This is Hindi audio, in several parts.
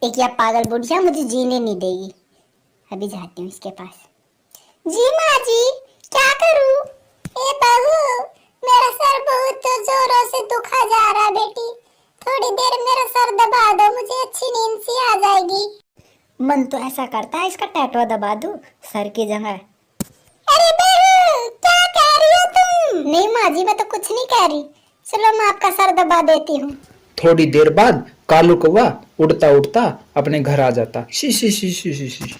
एक या पागल बुढ़िया मुझे जीने नहीं देगी। अभी जाती हूँ इसके पास। जी माँ जी, क्या करूँ? ए बहू, मेरा सर बहुत जोरों से दुखा जा रहा है बेटी। थोड़ी देर मेरा सर दबा दो, मुझे अच्छी नींद सी आ जाएगी। मन तो ऐसा करता है इसका टैटू दबा दूं सर की जगह। अरे बहू, क्या कह रही हो तुम? नहीं माँ जी, मैं तो कुछ नहीं कह रही। चलो मैं आपका सर दबा देती हूँ। थोड़ी देर बाद कालू कौवा उड़ता उड़ता अपने घर आ जाता। She she she she she she.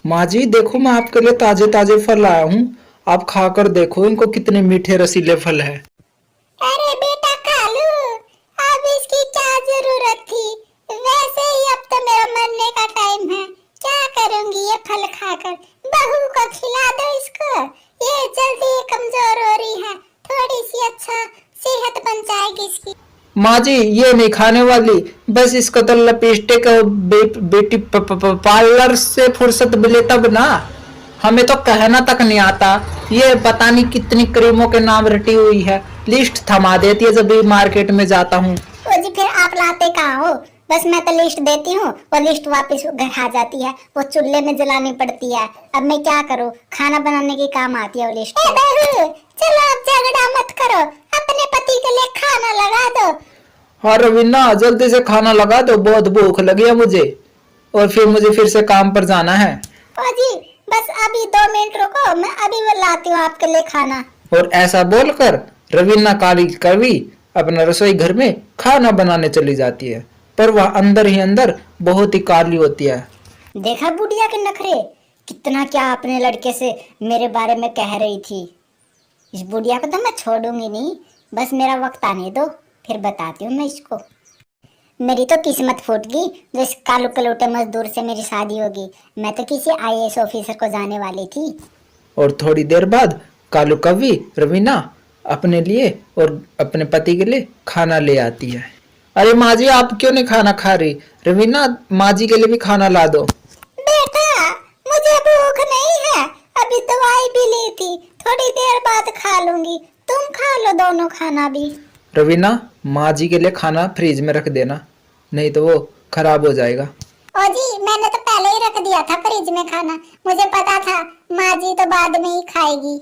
माँ जी देखो, मैं आपके लिए ताजे ताजे फल लाया हूँ, आप खाकर देखो इनको, कितने मीठे रसीले फल है। अरे बेटा कालू, अब इसकी क्या जरूरत थी? वैसे ही अब तो मेरा मरने का टाइम है। क्या करूंगी ये फल खाकर? बहू को खिला दो इसको, ये जल्दी कमजोर हो रही है। थोड़ी सी अच्छा सेहत बन जाएगी इसकी। माँ जी ये नहीं खाने वाली, बस इसको तो लिपस्टिक बेटी पार्लर से फुर्सत मिले तब ना, हमें तो कहना तक नहीं आता। ये पता नहीं कितनी क्रीमों के नाम रटी हुई है, लिस्ट थमा देती है जब भी मार्केट में जाता हूँ। ओ जी, फिर आप लाते कहाँ हो? बस मैं तो लिस्ट देती हूँ और लिस्ट वापस घर आ जाती है। वो चूल्हे में जलानी पड़ती है। अब मैं क्या करूँ? खाना बनाने के काम आती है वो लिस्ट। ए बहू, चलो अब झगड़ा मत करो, अपने पति के लिए खाना लगा दो। हाँ रवीना, जल्दी से खाना लगा दो, बहुत भूख लगी है मुझे, और फिर मुझे फिर से काम पर जाना है। ओ जी, बस अभी 2 मिनट रुको, मैं अभी लाती हूँ आपके लिए खाना। और ऐसा बोलकर रवीना काली कवि अपना रसोई घर में खाना बनाने चली जाती है, पर वह अंदर ही अंदर बहुत ही काली होती है। देखा बुढ़िया के नखरे, कितना क्या अपने लड़के से मेरे बारे में कह रही थी। इस बुढ़िया को तो मैं छोड़ूंगी नहीं, बस मेरा वक्त आने दो, फिर बताती हूँ मैं इसको। मेरी तो किस्मत फूट गई जो इस कालू कलूटे मजदूर से मेरी शादी होगी। मैं तो किसी आईएएस ऑफिसर को जाने वाली थी। और थोड़ी देर बाद कालू कवि रवीना अपने लिए और अपने पति के लिए खाना ले आती है। अरे माँ जी आप क्यों नहीं खाना खा रही? रवीना माँ जी के लिए भी खाना ला दो। बेटा, मुझे भूख नहीं है, अभी दवाई भी ली थी, थोड़ी देर बाद खा लूंगी। तुम खा लो दोनों खाना भी। रवीना माँ जी के लिए खाना फ्रिज में रख देना, नहीं तो वो खराब हो जाएगा। ओ जी, मैंने तो पहले ही रख दिया था फ्रिज में खाना, मुझे पता था माँ जी तो बाद में ही खाएगी।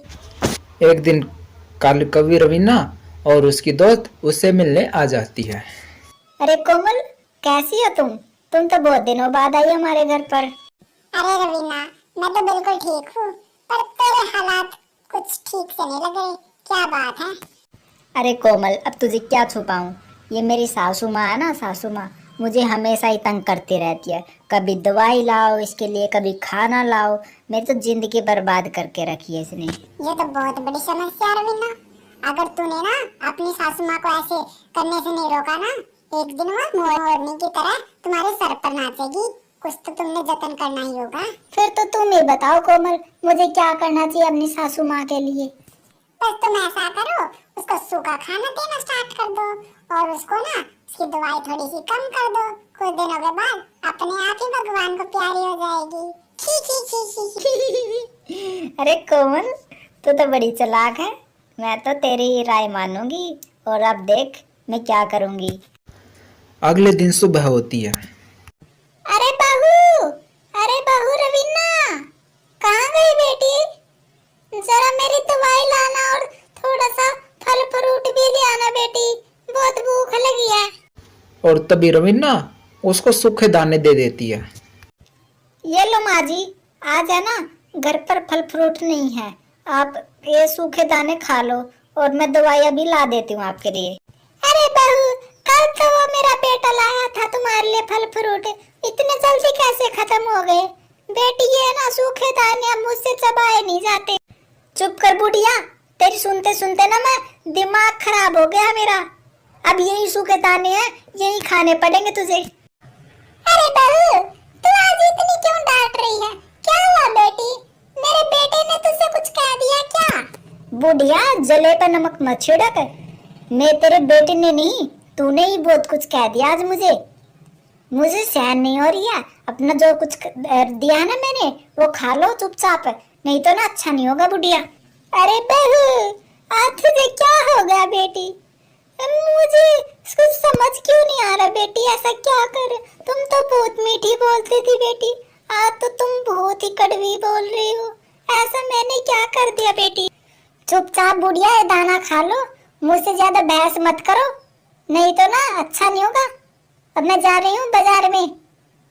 एक दिन कालू कवि रवीना और उसकी दोस्त उससे मिलने आ जाती है। अरे कोमल, कैसी हो तुम? तुम तो बहुत दिनों बाद आई हमारे घर पर। अरे रवीना, मैं तो बिल्कुल ठीक हूँ, पर तेरे हालात कुछ ठीक से नहीं लग रहे। क्या बात है? अरे कोमल, अब तुझे क्या छुपाऊं? ये मेरी सासू माँ है ना, सासू माँ मुझे हमेशा ही तंग करती रहती है। कभी दवाई लाओ इसके लिए, कभी खाना लाओ। मेरी तो जिंदगी बर्बाद करके रखी है इसने। ये तो बहुत बड़ी समस्या है रवीना। अगर तूने ना अपनी सासू माँ को ऐसे करने से नहीं रोका ना, एक दिन वो मोरनी की तरह तुम्हारे सर पर नाचेगी। कुछ तो तुमने जतन करना ही होगा। फिर तो तुम ही बताओ कोमल, मुझे क्या करना चाहिए अपनी सासू माँ के लिए? बस तुम ऐसा करो, उसको सूखा खाना देना स्टार्ट कर दो, और उसको ना उसकी दवाई थोड़ी सी कम कर दो। कुछ दिनों के बाद अपने आप ही भगवान को प्यारी हो जाएगी। खी खी खी खी। अरे कोमल, तू तो बड़ी चालाक है। मैं तो तेरी ही राय मानूंगी, और अब देख मैं क्या करूंगी। अगले दिन सुबह होती है। अरे बहू, अरे बहू रवीना, कहाँ गई बेटी? जरा मेरी दवाई लाना और थोड़ा सा फल फ्रूट भी ले आना बेटी, बहुत भूख लगी है। और तभी रवीना उसको सूखे दाने दे देती है। ये लो माँ जी, आज है ना घर पर फल फ्रूट नहीं है, आप ये सूखे दाने खा लो, और मैं दवाई अभी ला देती हूँ आपके लिए। अरे बहू, कल तो वो मेरा बेटा लाया था तुम्हारे लिए फल फ्रूट, इतने जल्दी कैसे खत्म हो गए? बेटी ये ना सूखे दाने अब मुझसे चबाए नहीं जाते। चुप कर बुढ़िया, तेरी सुनते सुनते ना मैं दिमाग खराब हो गया मेरा। अब यही सूखे दाने हैं, यही खाने पड़ेंगे तुझे। अरे बहू, तू आज इतनी क्यों डांट रही है? क्या हुआ बेटी? मेरे बेटे ने तुझसे कुछ कह दिया क्या? बुढ़िया, जले पर नमक मत छिड़क। मैं तेरे बेटे ने नहीं, तूने ही बहुत कुछ कह दिया आज मुझे सहन नहीं हो रही है। अपना जो कुछ दिया है ना मैंने, वो खा लो चुपचाप, नहीं तो ना अच्छा नहीं होगा बुढ़िया। अरे बहू, आज तुझे क्या हो गया बेटी? मुझे कुछ समझ क्यों नहीं आ रहा बेटी, ऐसा क्या कर? तुम तो बहुत मीठी बोलती थी बेटी, आज तो तुम बहुत ही कड़वी बोल रही हो। ऐसा मैंने क्या कर दिया बेटी? चुपचाप बुढ़िया ये दाना खा लो, मुझसे ज्यादा बहस मत करो, नहीं तो ना अच्छा नहीं होगा। अब मैं जा रही हूँ बाजार में।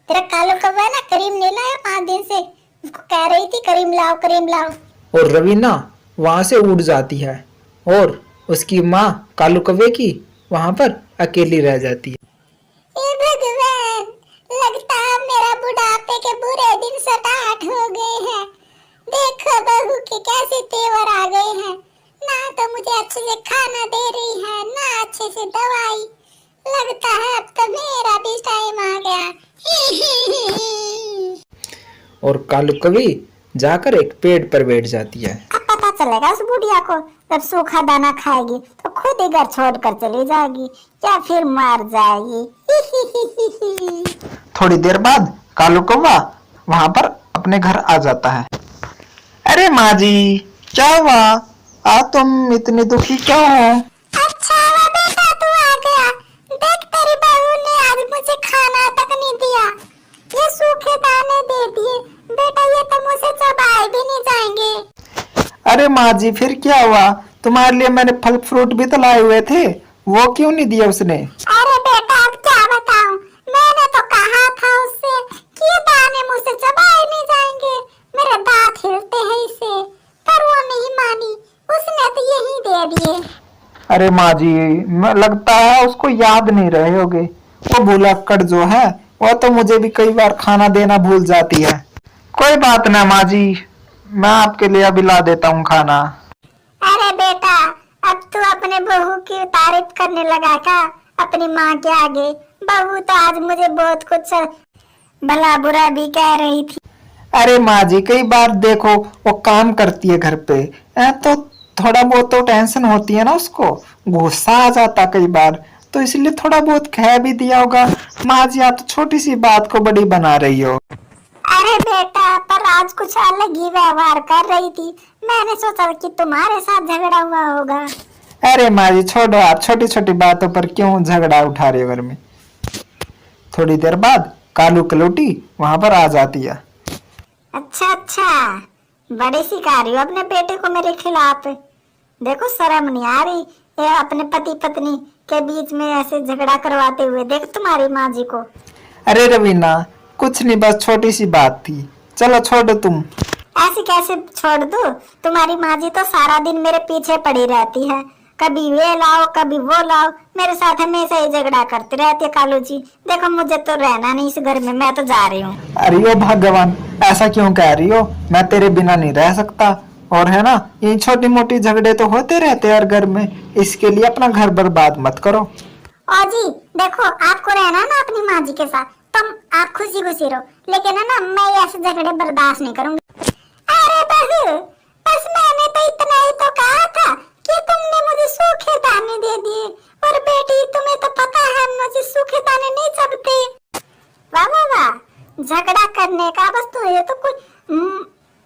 तेरा कालू कौवा है ना, करीम नहीं लाया 5 दिन से, उसको कह रही थी करीम लाओ करीम लाओ। और रवीना वहां से उड़ जाती है और उसकी माँ कालू कौवे की वहां पर अकेली रह जाती है। हे भगवान, लगता है मेरा बुढ़ापे के बुरे दिन स्टार्ट हो गए हैं। देखो बहू के कैसे तेवर आ गए हैं, ना तो मुझे अच्छे से खाना दे रही है, ना अच्छे से दवाई। लगता है अब तो मेरा भी टाइम आ गया। और कालू कौवी जाकर एक पेड़ पर बैठ जाती है। अब पता चलेगा उस बुढ़िया को, जब सूखा दाना खाएगी तो खुद ही घर छोड़कर चली जाएगी या फिर मार जाएगी। थोड़ी देर बाद कालू कौवा वहां पर अपने घर आ जाता है। अरे माँ जी, क्या हुआ? आज तुम इतनी दुखी क्यों हो? अच्छा हुआ बेटा तू आ गया। देख तेरी बहू ने आज मुझे खाना तक नहीं दिया, ये सूखे दाने दे दिए। बेटा ये तो मुझसे चबाए भी नहीं जाएंगे। अरे माँ जी, फिर क्या हुआ? तुम्हारे लिए मैंने फल फ्रूट भी तो लाए हुए थे, वो क्यों नहीं दिया उसने? अरे बेटा अब क्या बताऊं, मैंने तो कहा था उससे कि ये दाने मुझसे चबाए नहीं जाएंगे, मेरे दांत हिलते हैं इससे, पर वो नहीं मानी, उसने तो यही दे दिए। अरे माँ जी, लगता है उसको याद नहीं रहे होगे। वो भुलक्कड़ जो है वो तो मुझे भी कई बार खाना देना भूल जाती है। कोई बात ना माँ जी, मैं आपके लिए अभी ला देता हूँ खाना। अरे बेटा अब तू अपने बहू की तारीफ करने लगा क्या अपनी माँ के आगे? बहू तो आज मुझे बहुत कुछ भला बुरा भी कह रही थी। अरे माँ जी, कई बार देखो वो काम करती है घर पे, तो थोड़ा बहुत तो टेंशन होती है ना, उसको गुस्सा आ जाता कई बार, तो इसलिए थोड़ा बहुत कह भी दिया होगा। माँ जी, आप तो छोटी सी बात को बड़ी बना रही हो। अरे बेटा पर आज कुछ अलग ही व्यवहार कर रही थी, मैंने सोचा कि तुम्हारे साथ झगड़ा हुआ होगा। अरे माँ जी छोड़ो, आप छोटी छोटी बातों पर क्यों झगड़ा उठा रहे हो घर में। थोड़ी देर बाद कालू कलोटी वहां पर आ जाती है। अच्छा अच्छा, बड़ी शिकारी हो अपने बेटे को मेरे खिलाफ। देखो शर्म नहीं आ रही ये अपने पति पत्नी के बीच में ऐसे झगड़ा करवाते हुए। देख तुम्हारी माँ जी को। अरे रवीना, कुछ नहीं, बस छोटी सी बात थी, चलो छोड़ो तुम। ऐसे कैसे छोड़ दूं? तुम्हारी माँ जी तो सारा दिन मेरे पीछे पड़ी रहती है, कभी ये लाओ कभी वो लाओ, मेरे साथ हमेशा ही झगड़ा करती रहती है। कालू जी देखो मुझे तो रहना नहीं इस घर में, मैं तो जा रही हूँ। अरे ओ भगवान, ऐसा क्यों कह रही हो? मैं तेरे बिना नहीं रह सकता। और है ना, ये छोटी मोटी झगड़े तो होते रहते हैं हर घर में, इसके लिए अपना घर बर्बाद मत करो। ओ जी देखो आपको रहना ना अपनी माँ जी के साथ, तुम आप खुशी खुशी रहो, लेकिन है ना मैं ऐसे झगड़े बर्दाश्त नहीं करूंगी। अरे बहू बस मैंने तो इतना ही तो कहा था कि तुमने मुझे सूखे दाने दे दिए, और बेटी तुम्हें तो पता है मुझे सूखे दाने नहीं चबते। वाह वाह वाह, झगड़ा करने का बस तुम्हें तो कुछ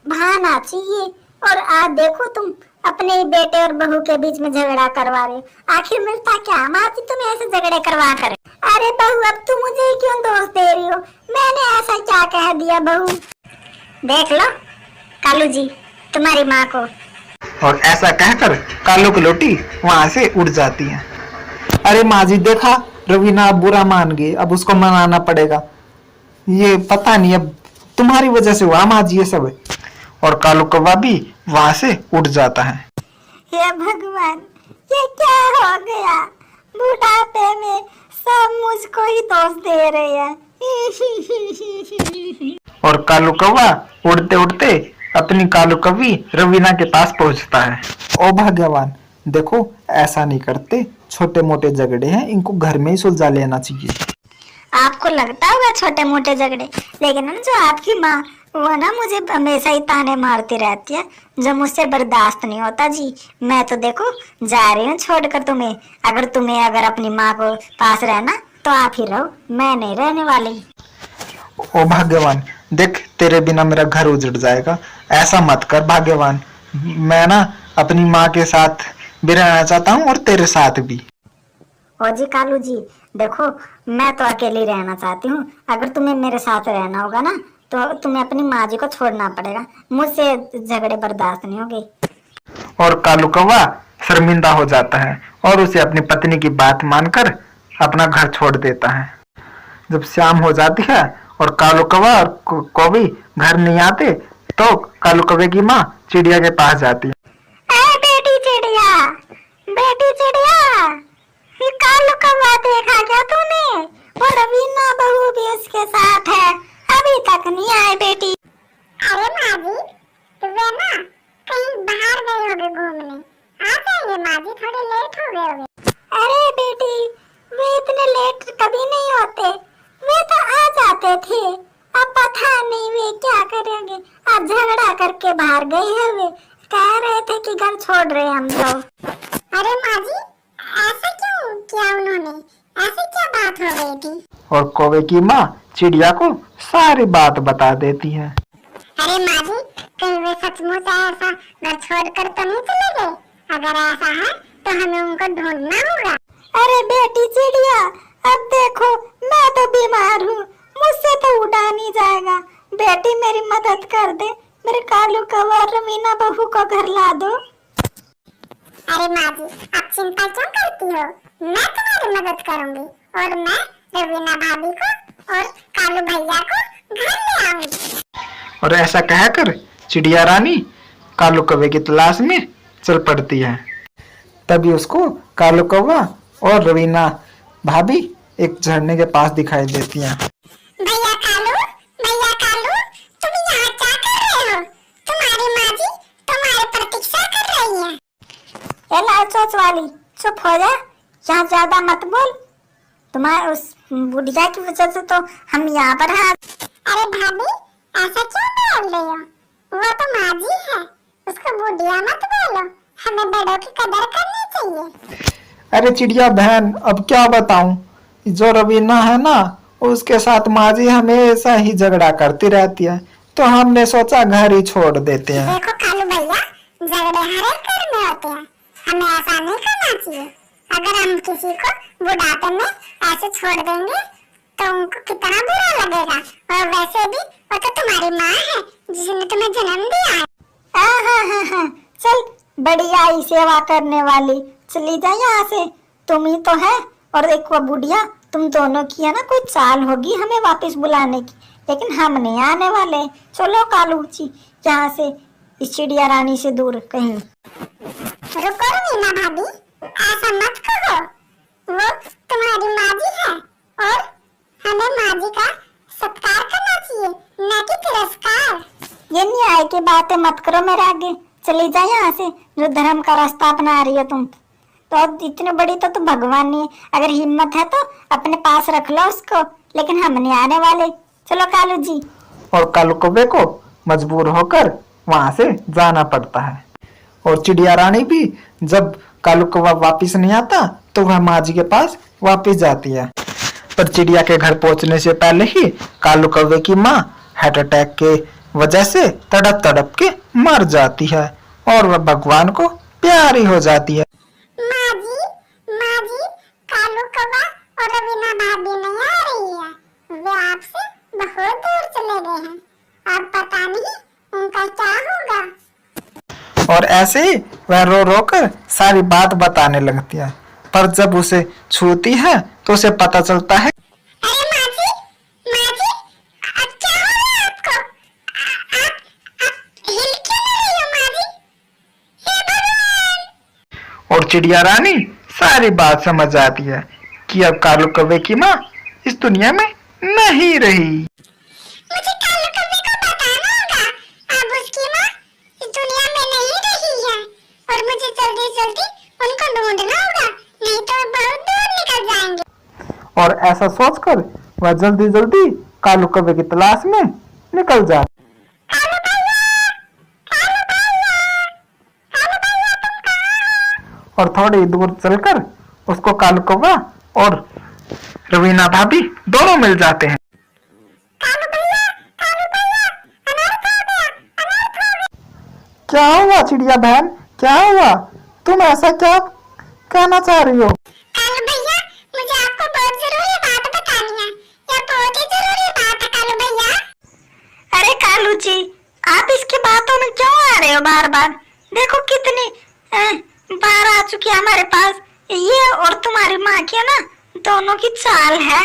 बहाना चाहिए, और आज देखो तुम अपने ही बेटे और बहू के बीच में झगड़ा करवा रहे हो। आखिर मिलता क्या माँ जी तुम्हें ऐसे झगड़े करवा कर? अरे बहू अब तुम मुझे क्यों दोष दे रही हो, मैंने ऐसा क्या कह दिया? बहू देख लो कालू जी तुम्हारी माँ को। और ऐसा कहकर कालू कलोटी वहां से उड़ जाती है। अरे माँ जी देखा, रवीना अब बुरा मान गई, अब उसको मनाना पड़ेगा। ये पता नहीं अब तुम्हारी वजह से हुआ माँ जी ये सब। और कालू कौवा भी वहां से उड़ जाता है। हे भगवान ये क्या हो गया, बुढ़ापे में सब मुझको ही दोष दे रहे हैं। और कालू कौवा उड़ते उड़ते अपनी कालू कौवी रवीना के पास पहुंचता है। ओ भगवान, देखो ऐसा नहीं करते, छोटे मोटे झगड़े हैं, इनको घर में ही सुलझा लेना चाहिए। आपको लगता होगा छोटे मोटे झगड़े, लेकिन ना जो आपकी माँ वो ना मुझे हमेशा ही ताने मारती रहती है, जो मुझसे बर्दाश्त नहीं होता जी। मैं तो देखो जा रही हूँ छोड़कर तुम्हें, अगर अपनी माँ को पास रहना तो आप ही रहो, मैं नहीं रहने वाली। ओ भाग्यवान, देख तेरे बिना मेरा घर उजड़ जाएगा, ऐसा मत कर भाग्यवान। मैं ना अपनी माँ के साथ भी रहना चाहता हूँ और तेरे साथ भी। और जी कालू जी, देखो मैं तो अकेली रहना चाहती हूँ। अगर तुम्हें मेरे साथ रहना होगा ना तो तुम्हें अपनी माँ जी को छोड़ना पड़ेगा। मुझसे झगड़े बर्दाश्त नहीं होंगे। और कालू कौवा शर्मिंदा हो जाता है और उसे अपनी पत्नी की बात मानकर अपना घर छोड़ देता है। जब शाम हो जाती है और कालू कौवा और कौवी घर नहीं आते तो कालू कौवे की माँ चिड़िया के पास जाती है। बेटी चिड़िया, बेटी चिड़िया, ये कालू कौवा देखा क्या तूने? वो रवीना बहू भी उसके साथ है, अभी तक नहीं आए बेटी। अरे माँ जी, वे ना कहीं बाहर गए होंगे घूमने, आ जाएंगे माँ जी, थोड़े लेट हो गए होंगे। अरे बेटी, वे इतने लेट कभी नहीं होते, वे तो आ जाते थे। अब पता नहीं वे क्या करेंगे। अब झगड़ा करके बाहर गए हैं। वे कह रहे थे कि घर छोड़ रहे हम लोग। अरे माँ जी, ऐसा क्यों किया उन्होंने? ऐसी क्या बात हो गई थी? और कौवे की माँ चिड़िया को सारी बात बता देती है। अरे माँ जी, कहीं वे सचमुच ऐसा घर छोड़कर तो नहीं चले गए? अगर ऐसा है तो हमें उनको ढूंढना होगा। अरे बेटी चिड़िया, अब देखो मैं तो बीमार हूँ, मुझसे तो उड़ा नहीं जाएगा। बेटी मेरी मदद कर दे, मेरे कालू कौवा और रवीना बहू को घर ला दो। अरे माँ जी, आप चिंता क्यों करती हो? मैं तुम्हारी मदद करूंगी और मैं रवीना भाभी को और कालू भैया को घर ले आऊंगी। और ऐसा कहकर चिड़िया रानी कालू कौवे की तलाश में चल पड़ती है। तभी उसको कालू कौवा और रवीना भाभी एक झरने के पास दिखाई देती हैं। भैया कालू, तुम यहाँ क्या कर रहे हो? तुम्हारी माँ जी तुम्हारी प्रतीक्षा कर रही है। ए लाल चोच वाली, चुप हो जा, यहाँ ज्यादा मत बोल। तुम्हारे उस बुढ़िया की वजह से तो हम यहाँ पर हैं। अरे भाभी, ऐसा क्यों बोल रही हो? वो तो माँ जी है, उसको बुढ़िया मत बोलो। हमें बड़ों की कदर करनी चाहिए। अरे चिड़िया बहन, अब क्या बताऊं, जो रवीना है ना उसके साथ माँ जी हमेशा ही झगड़ा करती रहती है, तो हमने सोचा घर ही छोड़ देते हैं। देखो कालू भैया, झगड़े हर एक घर में होते हैं, हमें ऐसा नहीं करना चाहिए। अगर हम किसी को बुढ़ापे में ऐसे छोड़ देंगे तो उनको कितना बुरा लगेगा। और वैसे भी वो तो तुम्हारी माँ है जिसने तुम्हें जन्म दिया है। हाँ, चल बड़ी आई सेवा करने वाली, चली जा यहाँ से। तुम ही तो है और एक वो बुढ़िया, तुम दोनों की है ना कोई चाल होगी हमें वापस बुलाने की, लेकिन हम नहीं आने वाले। चलो कालू जी, यहाँ से इस चिड़िया रानी से दूर कहीं। रुको रवीना भाभी, ऐसा मत कहो। वो तुम्हारी माँ जी है और हमें माँ जी का सत्कार करना चाहिए, न कि तिरस्कार। ये न्याय की बातें मत करो मेरे आगे, चली जा यहाँ से। जो धर्म का रास्ता अपना रही हो तुम, तो अब इतनी बड़ी तो तू भगवान नहीं है। अगर हिम्मत है तो अपने पास रख लो उसको, लेकिन हम नहीं आने वाले। चलो कालू जी। और कालू कौवे को मजबूर होकर वहां से जाना पड़ता है। और चिड़िया रानी भी जब कालू कौवा वापिस नहीं आता तो वह माँ जी के पास वापिस जाती है। पर चिड़िया के घर पहुंचने से पहले ही कालू कौवे की माँ हार्ट अटैक के वजह से तड़प तड़प के मर जाती है और वह भगवान को प्यारी हो जाती है। माँ जी, कालू कौवा और रवीना भाभी नहीं आ रही है, वे आपसे बहुत दूर चले गए हैं। अब पता नहीं उनका क्या होगा। और ऐसे ही वह रो रो कर सारी बात बताने लगती है। पर जब उसे छूती है तो उसे पता चलता है। अरे माँ जी, अब क्या हो रहा है आपको? आप हिल क्यों नहीं रही हो माँ जी? हे भगवान! और चिड़िया रानी सारी बात समझ जाती है कि अब कालू कौवे की माँ इस दुनिया में नहीं रही। मुझे कालू कौवे को बताना होगा, अब उसकी माँ इस दुनिया में नहीं रही है और मुझे जल्दी जल्दी उनको ढूंढना होगा, नहीं तो वो बहुत दूर निकल जाएंगे। और ऐसा सोचकर वह जल्दी जल्दी कालू कौवे की तलाश में निकल जाती। कालू भैया, कालू भैया, कालू भैया तुम कहाँ हो? और थोड़ी दूर चलकर उसको कालू कौवा और रवीना भाभी दोनों मिल जाते हैं। कालू भैया, अनर्थ हो गया, अनर्थ हो गया। क्या हुआ चिड़िया बहन, क्या हुआ? तुम ऐसा क्या कहना चाह रही हो? कालू भैया, कालू जी, आप इसकी बातों में क्यों आ रहे हो बार बार? देखो कितनी बार आ चुकी है हमारे पास। ये और तुम्हारी माँ की है ना, दोनों की चाल है।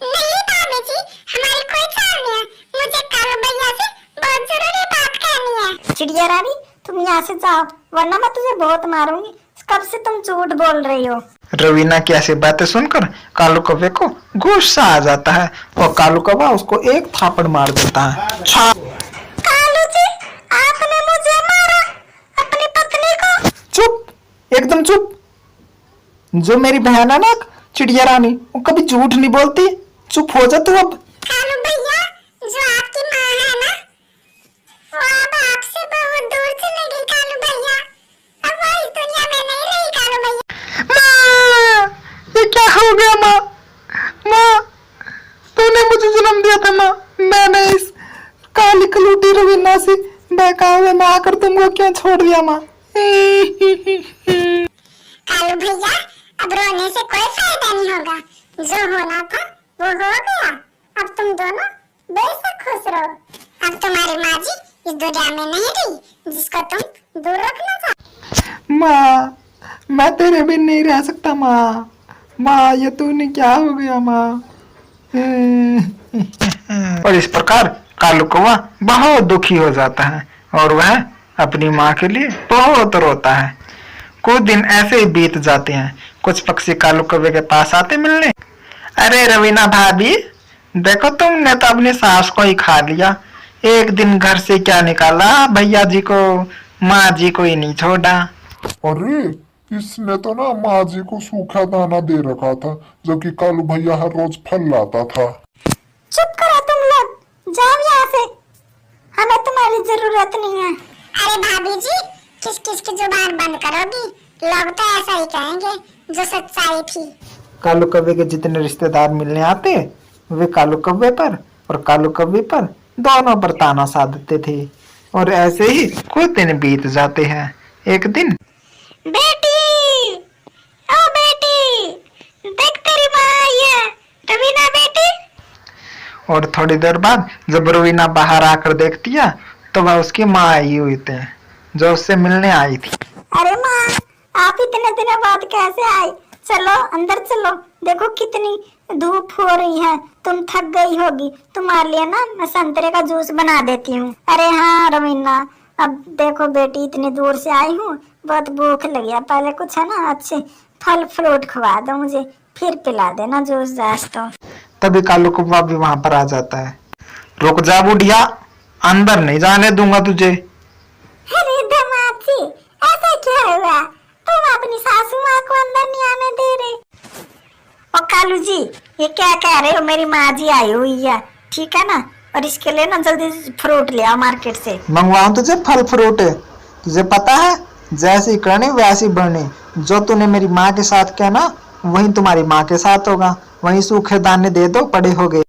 नहीं भाभी जी, हमारी कोई चाल नहीं है। मुझे कालू भैया से बहुत जरूरी बात करनी है। चिड़िया रानी, तुम यहाँ से जाओ, वरना मैं तुझे बहुत मारूंगी। कब से तुम झूठ बोल रही हो? रवीना की ऐसी बातें सुनकर कालू कौवे को गुस्सा आ जाता है और कालू कौवा उसको एक थापड़ मार देता है। कालू जी, आपने मुझे मारा, अपनी पत्नी को। चुप, एकदम चुप। जो मेरी बहन है ना चिड़िया रानी, वो कभी झूठ नहीं बोलती। चुप हो जा तू अब। कालू भैया, जो आपकी माँ है ना, वो अब आपसे बहुत दूर चली गई कालू भैया। अब वो इस दुनिया में नहीं रही कालू भैया। माँ, ये क्या हो गया माँ? माँ, तूने मुझे जन्म दिया था माँ। मैंने इस काली कलूटी रवीना से बहकावे में आकर तुमको क्यों छोड़ दिया माँ? कालू भैया, अब रोने से कोई फायदा नहीं होगा। जो होना था वो हो गया। अब तुम दोनों बेशक खुश रहो। अब तुम्हारी माँ जी इस दुनिया में नहीं रही, जिसको तुम दूर रखना चाहते। माँ, मैं तेरे बिन नहीं रह सकता माँ। माँ, ये तूने क्या हो गया माँ? और इस प्रकार कालू कौवा बहुत दुखी हो जाता है और वह अपनी माँ के लिए बहुत रोता है। कुछ दिन ऐसे ही बीत जाते हैं। कुछ पक्षी कालू कौवे के पास आते मिलने। अरे रवीना भाभी, देखो तुमने तो अपनी सास को ही खा लिया। एक दिन घर से क्या निकाला, भैया जी को, माँ जी को ही नहीं छोड़ा। अरे, इसने तो ना माँ जी को सूखा दाना दे रखा था, जबकि कालू भैया हर रोज फल लाता था। चुप करो तुम लोग, जाओ यहाँ से, हमें तुम्हारी जरूरत नहीं है। अरे भाभी जी, किस किस की जुबान बंद करोगी? लोग तो ऐसा ही कहेंगे जो सच्चाई थी। कालू कौवे के जितने रिश्तेदार मिलने आते, वे कालू कौवे पर और कालू कौवे पर दोनों पर ताना साधते थे। और ऐसे ही कुछ दिन बीत जाते हैं। एक दिन, बेटी, ओ बेटी, देख तेरी माँ आई है, रवीना बेटी। और थोड़ी देर बाद जब रवीना बाहर आकर देखती है तो वह उसकी माँ आई हुई थी, जो उससे मिलने आई थी। अरे माँ, आप इतने दिनों बाद कैसे आई? चलो अंदर चलो, देखो कितनी धूप हो रही है, तुम थक गई होगी। तुम्हारे लिए ना मैं संतरे का जूस बना देती हूँ। अरे हाँ रवीना, अब देखो बेटी, इतनी दूर से आई हूँ, बहुत भूख लगी है। पहले कुछ है ना अच्छे फल फ्रूट खवा दो मुझे, फिर पिला देना जूस जास तो। तभी कालू कौवा भी वहां पर आ जाता है। रुक जा बुढ़िया, अंदर नहीं जाने दूंगा तुझे। अरे दमाची, ऐसा क्या हुआ? तुम अपनी सासू माँ को अंदर नहीं आने दे रहे? और कालू जी, ये क्या कह रहे हो? मेरी माँ जी आई हुई है, ठीक है ना? और इसके लिए ना जल्दी फ्रूट ले आओ मार्केट से। मंगवाऊं तुझे फल फ्रूट? तुझे पता है, जैसी करनी वैसी बढ़नी। जो तूने मेरी माँ के साथ किया ना, वही तुम्हारी माँ के साथ होगा। वही सूखे दाने दे दो, पड़े हो गए।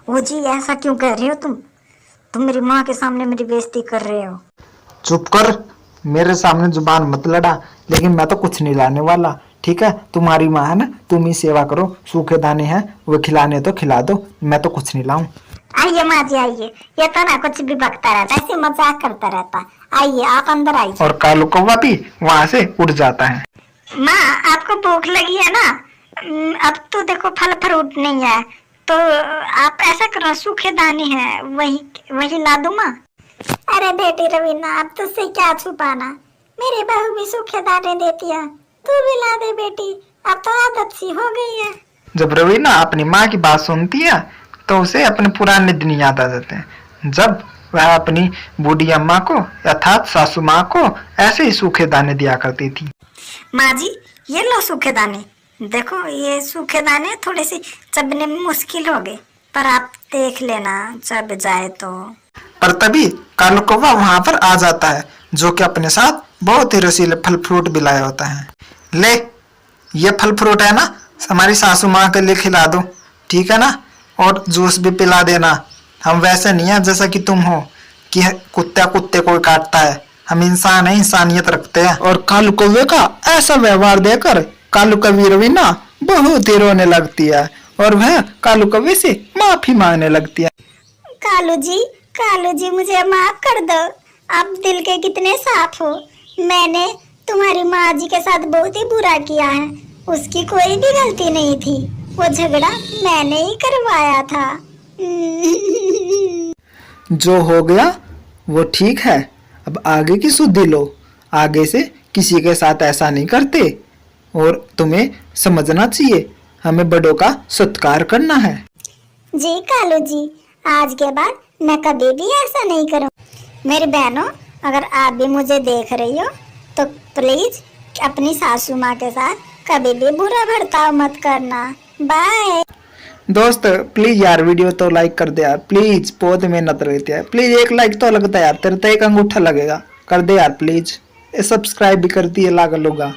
ओ जी, ऐसा क्यों कह रहे हो तुम? तुम मेरी माँ के सामने मेरी बेइज्जती कर रहे हो। चुप कर, मेरे सामने जुबान मत लड़ा। लेकिन मैं तो कुछ नहीं लाने वाला, ठीक है? तुम्हारी माँ है ना, तुम ही सेवा करो। सूखे दाने हैं, वो खिलाने तो खिला दो, मैं तो कुछ नहीं लाऊं। आइए माँ जी आइए, ये तो ना कुछ भी बकता रहता है, ऐसे मजाक करता रहता। आइए आप अंदर आइए। और कालू कौवा भी वहां से उड़ जाता है। माँ, आपको भूख लगी है ना? अब तो देखो फल फ्रूट नहीं है, तो आप ऐसा करो, सूखे दाने हैं, वही ला दूं माँ। अरे बेटी रवीना, अब तुझसे क्या छुपाना, मेरी बहू भी सूखे दाने देती है, तू भी ला दे बेटी, अब तो आदत सी हो गई है। जब रवीना अपनी माँ की बात सुनती है तो उसे अपने पुराने दिन याद आ जाते हैं, जब वह अपनी बूढ़ी अम्मा को अर्थात सासू माँ को ऐसे ही सूखे दाने दिया करती थी। माँ जी, ये लो सूखे दाने, देखो ये सूखे दाने थोड़े से चबने में मुश्किल हो गए, पर आप देख लेना चब जाए तो। पर तभी कालू कौवा वहां पर आ जाता है, जो कि अपने साथ बहुत ही रसीले फल फ्रूट भी लाया होता है। ले, ये फल फ्रूट है ना, हमारी सासू माँ के लिए खिला दो, ठीक है ना? और जूस भी पिला देना। हम वैसे नहीं है जैसा कि तुम हो कि कुत्ता कुत्ते को काटता है। हम इंसान है, इंसानियत रखते हैं। और कालू कौवे का ऐसा व्यवहार देकर कालू कौवी रवीना बहुत ही रोने लगती है और वह कालू कौवे से माफी मांगने लगती है। कालू जी, कालू जी मुझे माफ कर दो, आप दिल के कितने साफ हो। मैंने तुम्हारी माँ जी के साथ बहुत ही बुरा किया है, उसकी कोई भी गलती नहीं थी, वो झगड़ा मैंने ही करवाया था। जो हो गया वो ठीक है, अब आगे की सुधि लो, आगे से किसी के साथ ऐसा नहीं करते। और तुम्हें समझना चाहिए, हमें बड़ों का सत्कार करना है। जी कालू जी, आज के बाद मैं कभी भी ऐसा नहीं करूँ। मेरी बहनों, अगर आप भी मुझे देख रही हो तो प्लीज अपनी सासू माँ के साथ कभी भी बुरा बर्ताव मत करना। बाय। दोस्त प्लीज यार वीडियो तो लाइक कर दे यार, प्लीज, बहुत मेहनत रहती है, प्लीज एक लाइक तो लगता है यार, तेरे तो एक अंगूठा लगेगा, कर दे यार प्लीज। सब्सक्राइब भी करती है लागल होगा।